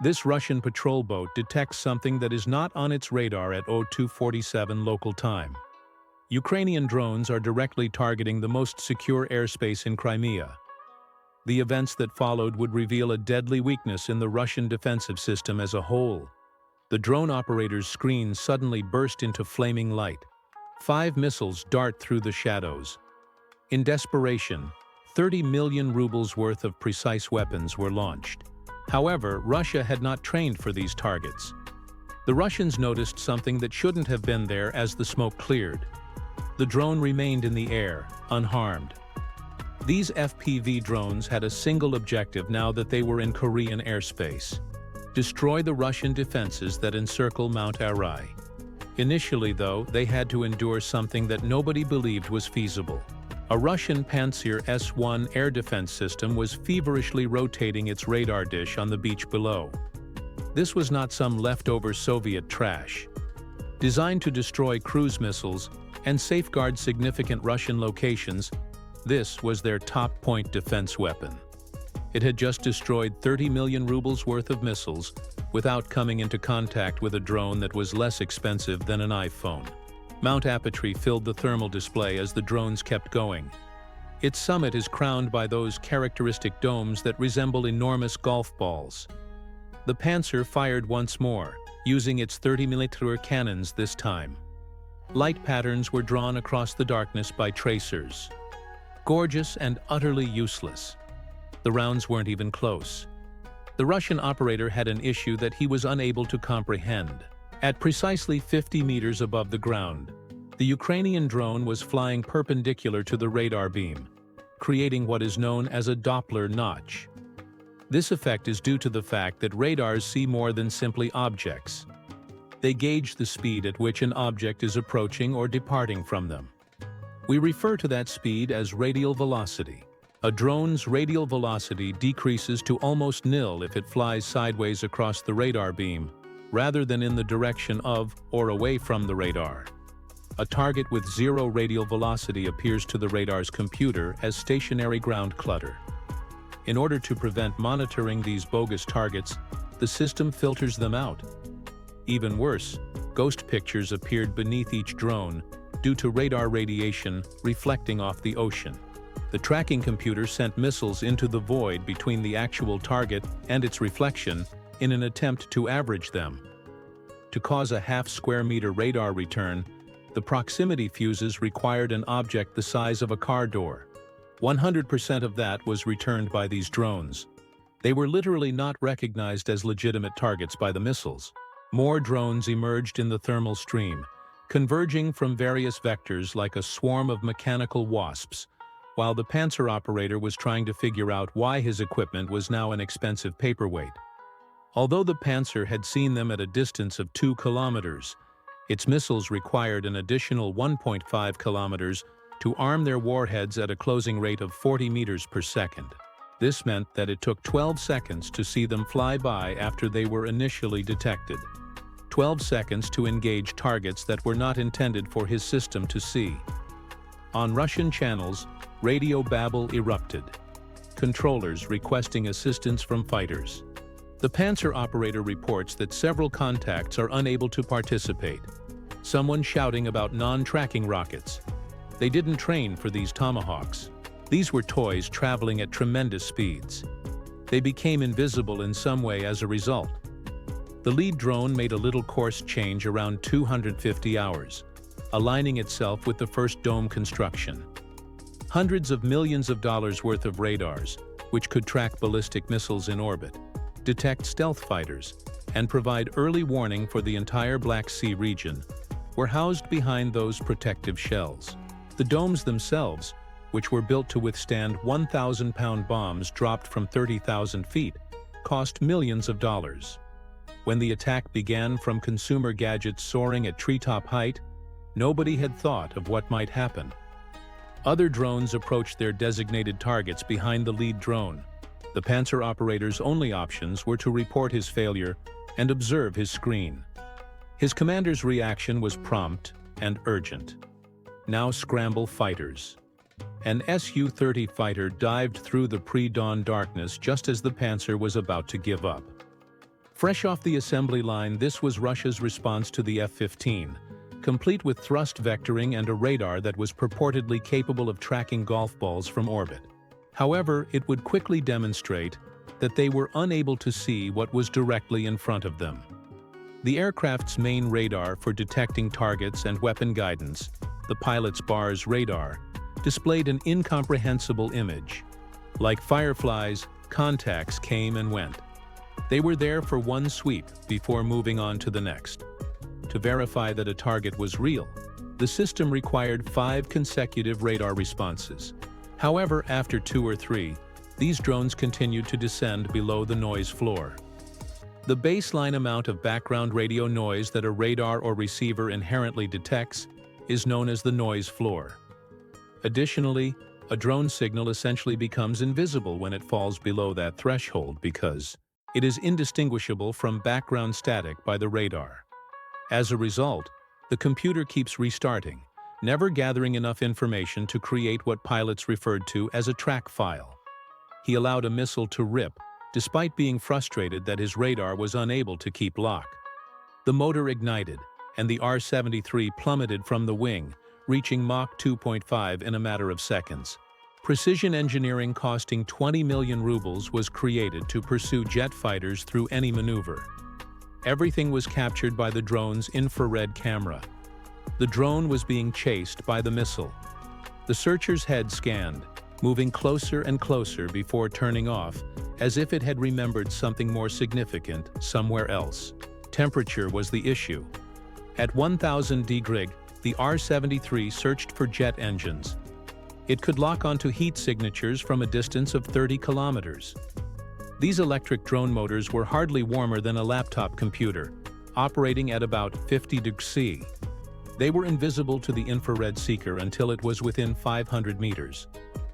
This Russian patrol boat detects something that is not on its radar at 0247 local time. Ukrainian drones are directly targeting the most secure airspace in Crimea. The events that followed would reveal a deadly weakness in the Russian defensive system as a whole. The drone operator's screen suddenly burst into flaming light. 5 missiles dart through the shadows. In desperation, 30 million rubles worth of precise weapons were launched. However, Russia had not trained for these targets. The Russians noticed something that shouldn't have been there as the smoke cleared. The drone remained in the air, unharmed. These FPV drones had a single objective now that they were in Korean airspace: destroy the Russian defenses that encircle Mount Ai. Initially, though, they had to endure something that nobody believed was feasible. A Russian Pantsir S-1 air defense system was feverishly rotating its radar dish on the beach below. This was not some leftover Soviet trash. Designed to destroy cruise missiles and safeguard significant Russian locations, this was their top-point defense weapon. It had just destroyed 30 million rubles worth of missiles without coming into contact with a drone that was less expensive than an iPhone. Mount Ai-Petri filled the thermal display as the drones kept going. Its summit is crowned by those characteristic domes that resemble enormous golf balls. The Pantsir fired once more, using its 30mm cannons this time. Light patterns were drawn across the darkness by tracers. Gorgeous and utterly useless. The rounds weren't even close. The Russian operator had an issue that he was unable to comprehend. At precisely 50 meters above the ground, the Ukrainian drone was flying perpendicular to the radar beam, creating what is known as a Doppler notch. This effect is due to the fact that radars see more than simply objects. They gauge the speed at which an object is approaching or departing from them. We refer to that speed as radial velocity. A drone's radial velocity decreases to almost nil if it flies sideways across the radar beam, rather than in the direction of or away from the radar. A target with zero radial velocity appears to the radar's computer as stationary ground clutter. In order to prevent monitoring these bogus targets, the system filters them out. Even worse, ghost pictures appeared beneath each drone due to radar radiation reflecting off the ocean. The tracking computer sent missiles into the void between the actual target and its reflection in an attempt to average them. To cause a half-square-meter radar return, the proximity fuses required an object the size of a car door. 100% of that was returned by these drones. They were literally not recognized as legitimate targets by the missiles. More drones emerged in the thermal stream, converging from various vectors like a swarm of mechanical wasps, while the Pantsir operator was trying to figure out why his equipment was now an expensive paperweight. Although the Pantsir had seen them at a distance of 2 kilometers, its missiles required an additional 1.5 kilometers to arm their warheads at a closing rate of 40 meters per second. This meant that it took 12 seconds to see them fly by after they were initially detected. 12 seconds to engage targets that were not intended for his system to see. On Russian channels, radio babble erupted. Controllers requesting assistance from fighters. The Pantsir operator reports that several contacts are unable to participate. Someone shouting about non-tracking rockets. They didn't train for these Tomahawks. These were toys traveling at tremendous speeds. They became invisible in some way as a result. The lead drone made a little course change around 250 hours, aligning itself with the first dome construction. Hundreds of millions of dollars worth of radars, which could track ballistic missiles in orbit, detect stealth fighters, and provide early warning for the entire Black Sea region, were housed behind those protective shells. The domes themselves, which were built to withstand 1,000-pound bombs dropped from 30,000 feet, cost millions of dollars. When the attack began from consumer gadgets soaring at treetop height, nobody had thought of what might happen. Other drones approached their designated targets behind the lead drone. The Pantsir operator's only options were to report his failure and observe his screen. His commander's reaction was prompt and urgent. Now scramble fighters. An Su-30 fighter dived through the pre-dawn darkness just as the Pantsir was about to give up. Fresh off the assembly line, this was Russia's response to the F-15, complete with thrust vectoring and a radar that was purportedly capable of tracking golf balls from orbit. However, it would quickly demonstrate that they were unable to see what was directly in front of them. The aircraft's main radar for detecting targets and weapon guidance, the pilot's BARS radar, displayed an incomprehensible image. Like fireflies, contacts came and went. They were there for one sweep before moving on to the next. To verify that a target was real, the system required 5 consecutive radar responses. However, after 2 or 3, these drones continued to descend below the noise floor. The baseline amount of background radio noise that a radar or receiver inherently detects is known as the noise floor. Additionally, a drone signal essentially becomes invisible when it falls below that threshold because it is indistinguishable from background static by the radar. As a result, the computer keeps restarting, never gathering enough information to create what pilots referred to as a track file. He allowed a missile to rip, despite being frustrated that his radar was unable to keep lock. The motor ignited, and the R-73 plummeted from the wing, reaching Mach 2.5 in a matter of seconds. Precision engineering costing 20 million rubles was created to pursue jet fighters through any maneuver. Everything was captured by the drone's infrared camera. The drone was being chased by the missile. The searcher's head scanned, moving closer and closer before turning off, as if it had remembered something more significant somewhere else. Temperature was the issue. At 1000 degrees, the R-73 searched for jet engines. It could lock onto heat signatures from a distance of 30 kilometers. These electric drone motors were hardly warmer than a laptop computer, operating at about 50 degrees C. They were invisible to the infrared seeker until it was within 500 meters.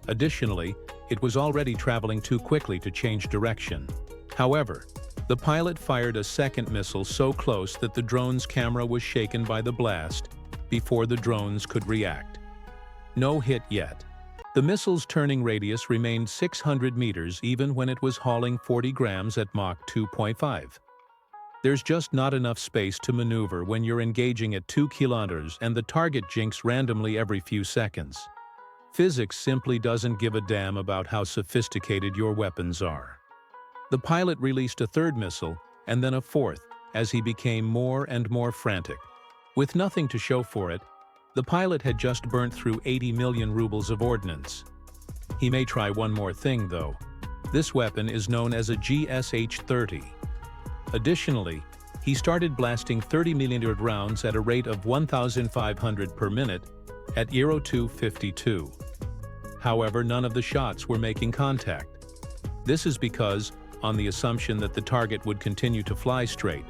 Additionally, it was already traveling too quickly to change direction. However, the pilot fired a second missile so close that the drone's camera was shaken by the blast before the drones could react. No hit yet. The missile's turning radius remained 600 meters even when it was hauling 40 grams at Mach 2.5. There's just not enough space to maneuver when you're engaging at 2 kilometers and the target jinks randomly every few seconds. Physics simply doesn't give a damn about how sophisticated your weapons are. The pilot released a third missile and then a fourth as he became more and more frantic. With nothing to show for it, the pilot had just burnt through 80 million rubles of ordnance. He may try one more thing, though. This weapon is known as a GSH-30. Additionally, he started blasting 30mm rounds at a rate of 1,500 per minute at Euro 252. However, none of the shots were making contact. This is because, on the assumption that the target would continue to fly straight,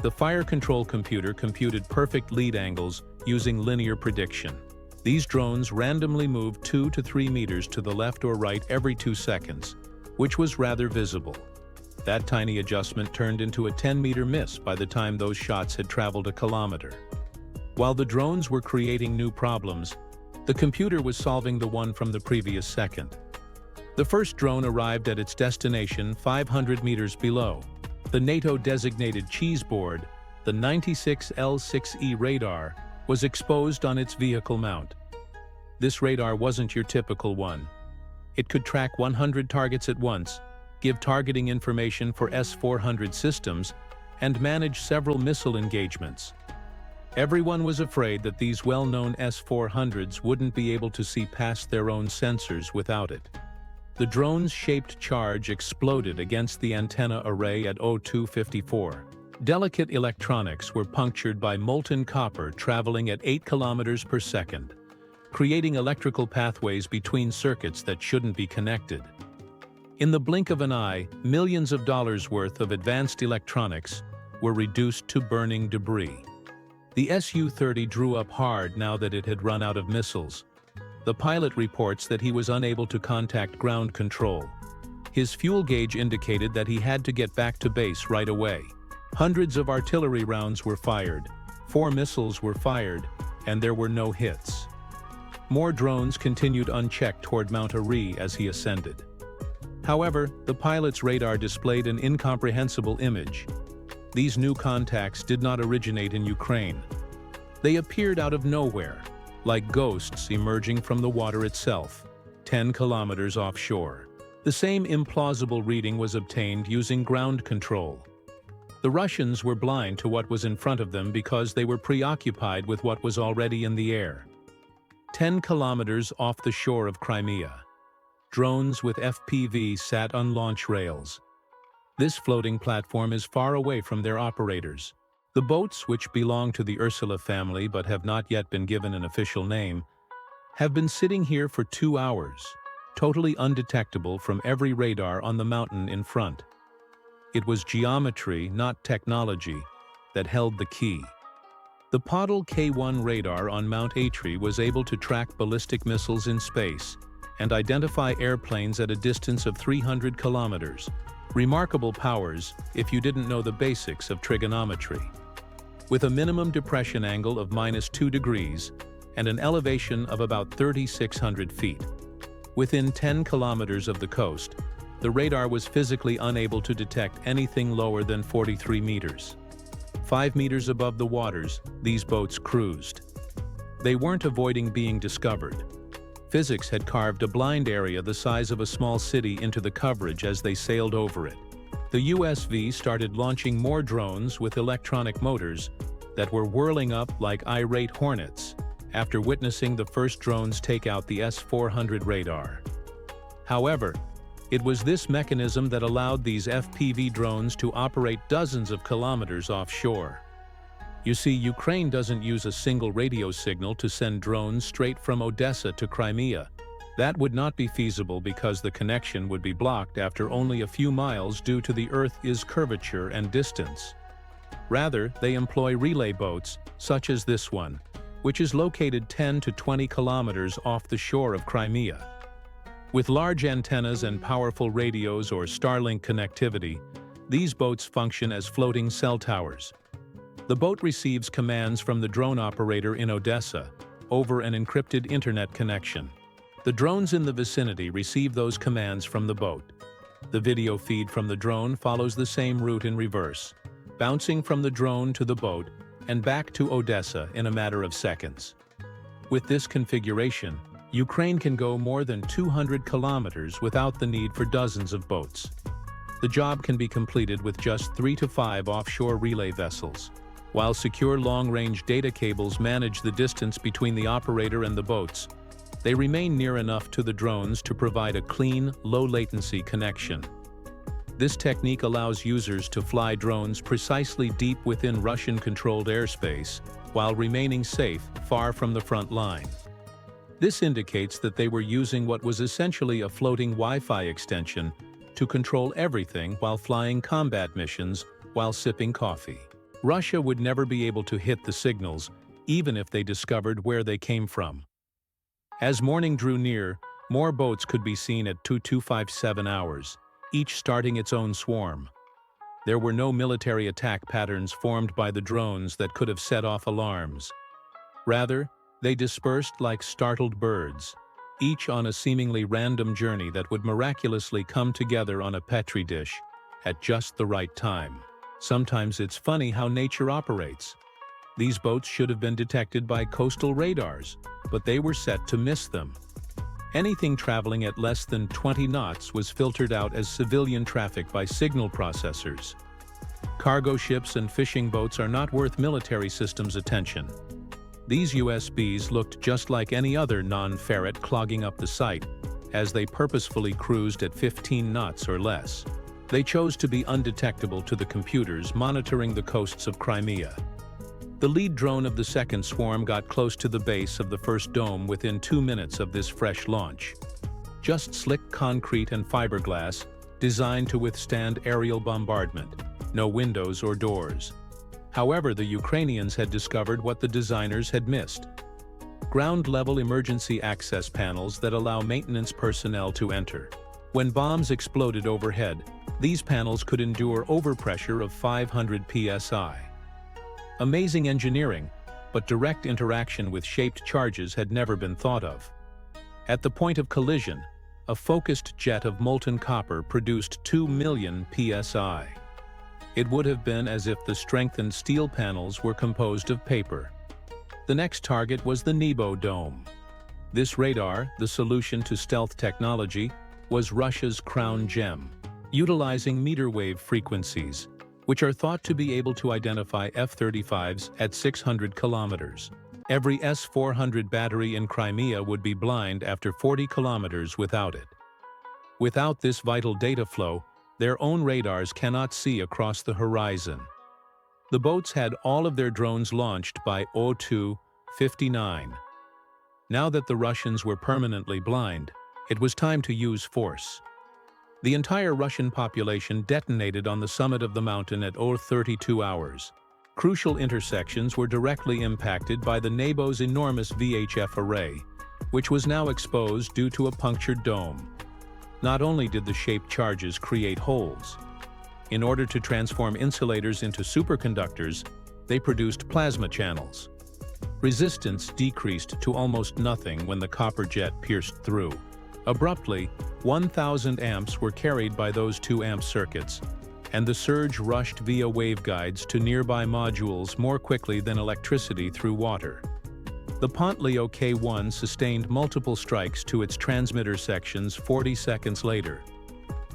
the fire control computer computed perfect lead angles using linear prediction. These drones randomly moved 2 to 3 meters to the left or right every 2 seconds, which was rather visible. That tiny adjustment turned into a 10-meter miss by the time those shots had traveled a kilometer. While the drones were creating new problems, the computer was solving the one from the previous second. The first drone arrived at its destination 500 meters below. The NATO-designated cheese board, the 96L6E radar, was exposed on its vehicle mount. This radar wasn't your typical one. It could track 100 targets at once, give targeting information for S-400 systems, and manage several missile engagements. Everyone was afraid that these well-known S-400s wouldn't be able to see past their own sensors without it. The drone's shaped charge exploded against the antenna array at 0254. Delicate electronics were punctured by molten copper traveling at 8 kilometers per second, creating electrical pathways between circuits that shouldn't be connected. In the blink of an eye, millions of dollars worth of advanced electronics were reduced to burning debris. The Su-30 drew up hard now that it had run out of missiles. The pilot reports that he was unable to contact ground control. His fuel gauge indicated that he had to get back to base right away. Hundreds of artillery rounds were fired, 4 missiles were fired, and there were no hits. More drones continued unchecked toward Mount Ai-Petri as he ascended. However, the pilot's radar displayed an incomprehensible image. These new contacts did not originate in Ukraine. They appeared out of nowhere, like ghosts emerging from the water itself, 10 kilometers offshore. The same implausible reading was obtained using ground control. The Russians were blind to what was in front of them because they were preoccupied with what was already in the air. 10 kilometers off the shore of Crimea, drones with FPV sat on launch rails. This floating platform is far away from their operators. The boats, which belong to the Ursula family but have not yet been given an official name, have been sitting here for 2 hours, totally undetectable from every radar on the mountain in front. It was geometry, not technology, that held the key. The Podol K1 radar on Mount Ai-Petri was able to track ballistic missiles in space and identify airplanes at a distance of 300 kilometers. Remarkable powers if you didn't know the basics of trigonometry. With a minimum depression angle of -2 degrees and an elevation of about 3,600 feet. Within 10 kilometers of the coast, the radar was physically unable to detect anything lower than 43 meters. 5 meters above the waters, these boats cruised. They weren't avoiding being discovered. Physics had carved a blind area the size of a small city into the coverage as they sailed over it. The USV started launching more drones with electronic motors that were whirling up like irate hornets after witnessing the first drones take out the S-400 radar. However, it was this mechanism that allowed these FPV drones to operate dozens of kilometers offshore. You see, Ukraine doesn't use a single radio signal to send drones straight from Odessa to Crimea. That would not be feasible because the connection would be blocked after only a few miles due to the Earth's curvature and distance. Rather, they employ relay boats, such as this one, which is located 10 to 20 kilometers off the shore of Crimea. With large antennas and powerful radios or Starlink connectivity, these boats function as floating cell towers. The boat receives commands from the drone operator in Odessa over an encrypted internet connection. The drones in the vicinity receive those commands from the boat. The video feed from the drone follows the same route in reverse, bouncing from the drone to the boat and back to Odessa in a matter of seconds. With this configuration, Ukraine can go more than 200 kilometers without the need for dozens of boats. The job can be completed with just 3 to 5 offshore relay vessels. While secure long-range data cables manage the distance between the operator and the boats, they remain near enough to the drones to provide a clean, low-latency connection. This technique allows users to fly drones precisely deep within Russian-controlled airspace while remaining safe far from the front line. This indicates that they were using what was essentially a floating Wi-Fi extension to control everything while flying combat missions while sipping coffee. Russia would never be able to hit the signals, even if they discovered where they came from. As morning drew near, more boats could be seen at 2257 hours, each starting its own swarm. There were no military attack patterns formed by the drones that could have set off alarms. Rather, they dispersed like startled birds, each on a seemingly random journey that would miraculously come together on a Petri dish at just the right time. Sometimes it's funny how nature operates. These boats should have been detected by coastal radars, but they were set to miss them. Anything traveling at less than 20 knots was filtered out as civilian traffic by signal processors. Cargo ships and fishing boats are not worth military systems' attention. These USBs looked just like any other non-ferret clogging up the site, as they purposefully cruised at 15 knots or less. They chose to be undetectable to the computers monitoring the coasts of Crimea. The lead drone of the second swarm got close to the base of the first dome within 2 minutes of this fresh launch. Just slick concrete and fiberglass, designed to withstand aerial bombardment, no windows or doors. However, the Ukrainians had discovered what the designers had missed: ground-level emergency access panels that allow maintenance personnel to enter. When bombs exploded overhead, these panels could endure overpressure of 500 psi. Amazing engineering, but direct interaction with shaped charges had never been thought of. At the point of collision, a focused jet of molten copper produced 2 million psi. It would have been as if the strengthened steel panels were composed of paper. The next target was the Nebo dome. This radar, the solution to stealth technology, was Russia's crown gem, utilizing meter wave frequencies, which are thought to be able to identify F-35s at 600 kilometers. Every S-400 battery in Crimea would be blind after 40 kilometers without it. Without this vital data flow, their own radars cannot see across the horizon. The boats had all of their drones launched by 02:59. Now that the Russians were permanently blind, it was time to use force. The entire Russian population detonated on the summit of the mountain at 0:32 hours. Crucial intersections were directly impacted by the Nebo's enormous VHF array, which was now exposed due to a punctured dome. Not only did the shaped charges create holes. In order to transform insulators into superconductors, they produced plasma channels. Resistance decreased to almost nothing when the copper jet pierced through. Abruptly, 1,000 amps were carried by those 2 amp circuits, and the surge rushed via waveguides to nearby modules more quickly than electricity through water. The Pantsir K1 sustained multiple strikes to its transmitter sections 40 seconds later.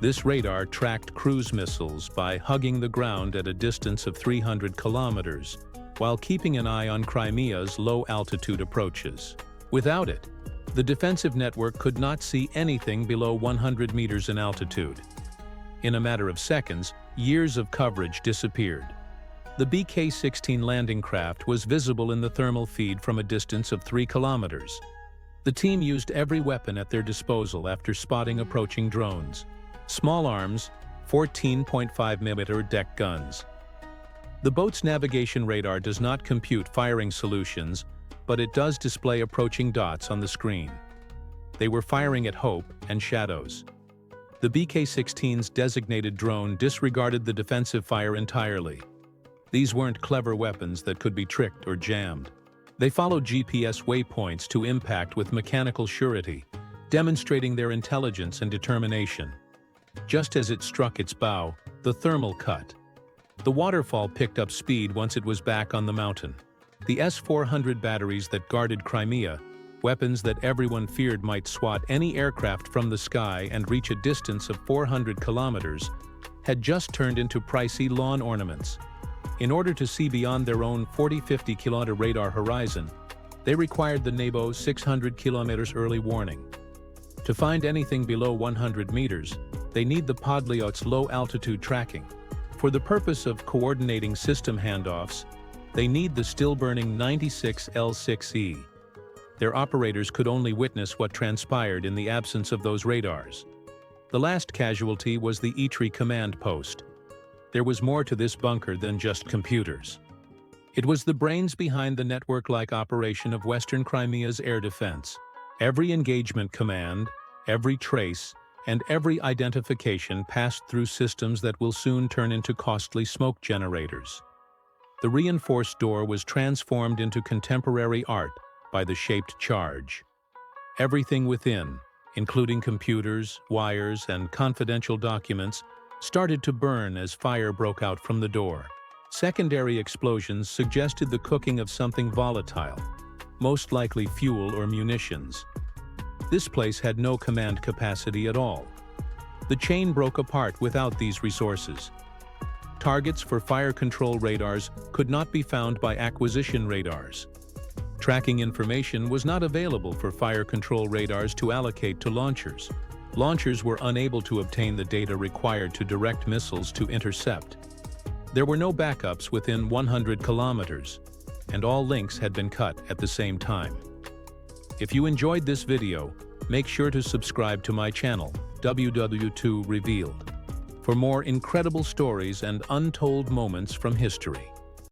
This radar tracked cruise missiles by hugging the ground at a distance of 300 kilometers, while keeping an eye on Crimea's low-altitude approaches. Without it, the defensive network could not see anything below 100 meters in altitude. In a matter of seconds, years of coverage disappeared. The BK-16 landing craft was visible in the thermal feed from a distance of 3 kilometers. The team used every weapon at their disposal after spotting approaching drones. Small arms, 14.5mm deck guns. The boat's navigation radar does not compute firing solutions, but it does display approaching dots on the screen. They were firing at hope and shadows. The BK-16's designated drone disregarded the defensive fire entirely. These weren't clever weapons that could be tricked or jammed. They followed GPS waypoints to impact with mechanical surety, demonstrating their intelligence and determination. Just as it struck its bow, the thermal cut. The waterfall picked up speed once it was back on the mountain. The S-400 batteries that guarded Crimea, weapons that everyone feared might swat any aircraft from the sky and reach a distance of 400 kilometers, had just turned into pricey lawn ornaments. In order to see beyond their own 40-50 kilometer radar horizon, they required the Nebo's 600 kilometers early warning. To find anything below 100 meters, they need the Podliot's low-altitude tracking. For the purpose of coordinating system handoffs, they need the still-burning 96 L6E. Their operators could only witness what transpired in the absence of those radars. The last casualty was the Ai-Petri command post. There was more to this bunker than just computers. It was the brains behind the network-like operation of Western Crimea's air defense. Every engagement command, every trace, and every identification passed through systems that will soon turn into costly smoke generators. The reinforced door was transformed into contemporary art by the shaped charge. Everything within, including computers, wires, and confidential documents, started to burn as fire broke out from the door. Secondary explosions suggested the cooking of something volatile, most likely fuel or munitions. This place had no command capacity at all. The chain broke apart without these resources. Targets for fire control radars could not be found by acquisition radars. Tracking information was not available for fire control radars to allocate to launchers. Launchers were unable to obtain the data required to direct missiles to intercept. There were no backups within 100 kilometers, and all links had been cut at the same time. If you enjoyed this video, make sure to subscribe to my channel, WW2 Revealed, for more incredible stories and untold moments from history.